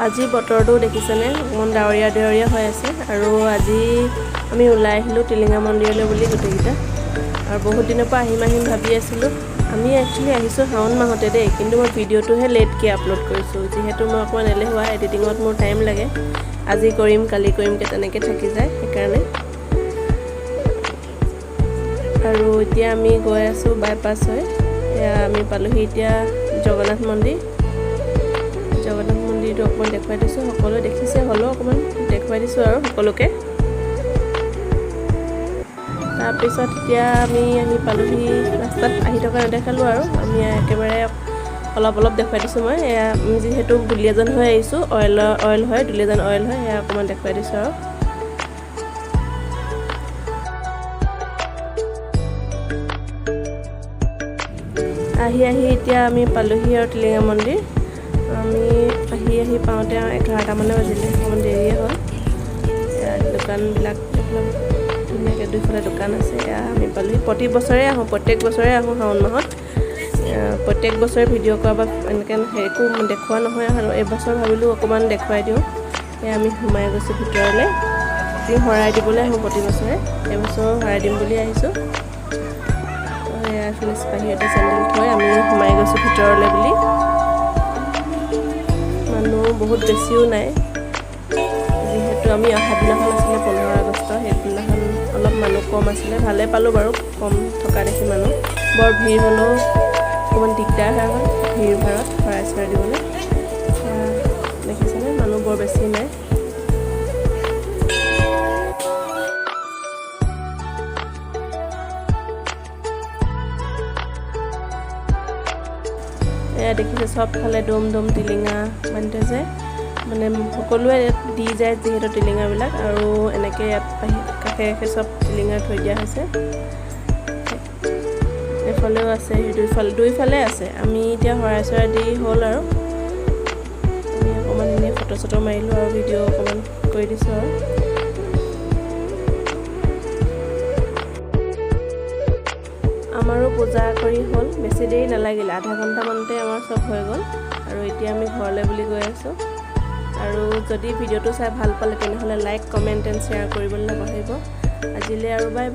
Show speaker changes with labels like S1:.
S1: আজি বতৰটো দেখিছেনে অকমান ডাৱৰীয়া ডাৱৰীয়া হৈ আছে আৰু আজি আমি ওলাই আহিলো টিলিঙা মন্দিৰলৈ বুলি গোটেইকেইটা আৰু বহুত দিনৰ পৰা আহিম ভাবি আছিলো আমি একচুয়ালি আহিছো শাওন মাহতে দেই কিন্তু মই ভিডিওটোহে লেটকে আপলোড কৰিছো যেহেতু মই অকমান এলেহুৱা এডিটিংত মোৰ টাইম লাগে আজি কৰিম কালি কৰিম কে তেনেকে থাকি যায় সেইকাৰণে আৰু এতিয়া আমি গৈ আছো বাইপাছ হৈ আমি পালোহি এতিয়া জগন্নাথ মন্দিৰটো অকমান দেখুৱাই দিছো সকলোৱে দেখিছে হলো অকমান দেখুৱাই দিছো আৰু সকলোকে তাৰ পিছত এতিয়া আমি আহি পালোহি ৰাস্তাত আহি থকা দেখালো আৰু আমি একেবাৰে অলপ দেখুৱাই দিছো মই যেহেতু দুলিয়াজান হৈ আহিছো অইল হয় দুলিয়াজান অইল হয় অকমান দেখুৱাই দিছো আৰু আহি এতিয়া আমি পালোহি আৰু টিলিঙা মন্দিৰ আমি আহি পাওঁতে 11টা মান বাজিলে অকমান দেৰিয়ে হ'ল দোকানবিলাক ধুনীয়াকৈ দুইফালে দোকান আছে আমি পালোহি প্ৰত্যেক বছৰে আহোঁ শাওন মাহত প্ৰত্যেক বছৰে ভিডিঅ' কৰা বা এনেকৈ একো দেখুওৱা নহয় আৰু এইবছৰ ভাবিলোঁ অকণমান দেখুৱাই দিওঁ আমি সোমাই গৈছোঁ ভিতৰলৈ আমি শৰাই দিবলৈ আহোঁ প্ৰতি বছৰে এইবছৰ শৰাই দিম বুলি আহিছোঁ ফিনিছ বাহিৰতে চেণ্ডেল থৈ আমি সোমাই গৈছোঁ ভিতৰলৈ বুলি মানুহ বহুত বেছিও নাই যেহেতু আমি অহা দিনাখন আছিলে 15 আগষ্ট সেইদিনাখন অলপ মানুহ কম আছিলে ভালে পালোঁ বাৰু কম থকা দেখি মানুহ বৰ ভিৰ হ'লেও অকণমান দিগদাৰ হয় ভিৰ ভাৰত শৰাই চৰাই দিবলৈ দেখিছেনে মানুহ বৰ বেছি নাই দেখিছে সবফালে দম টিলিঙা মানে যে মানে সকলোৱে দি যায় যেহেতু টিলিঙাবিলাক আৰু এনেকৈ ইয়াত কাষে সব টিলিঙা থৈ দিয়া হৈছে এফালেও আছে দুইফালে আছে আমি এতিয়া শৰাই চৰাই দি হ'ল আৰু আমি অকণমান এনেই ফটো মাৰিলোঁ আৰু ভিডিঅ' অকণমান কৰি দিছোঁ আৰু আমাৰো পূজা কৰি হ'ল বেছি দেৰি নালাগিলে আধা ঘণ্টামানতে আমাৰ চব হৈ গ'ল আৰু এতিয়া আমি ঘৰলৈ বুলি গৈ আছোঁ আৰু যদি ভিডিঅ'টো চাই ভাল পালে তেনেহ'লে লাইক কমেণ্ট এণ্ড শ্বেয়াৰ কৰিবলৈ নাপাহৰিব আজিলৈ আৰু বাই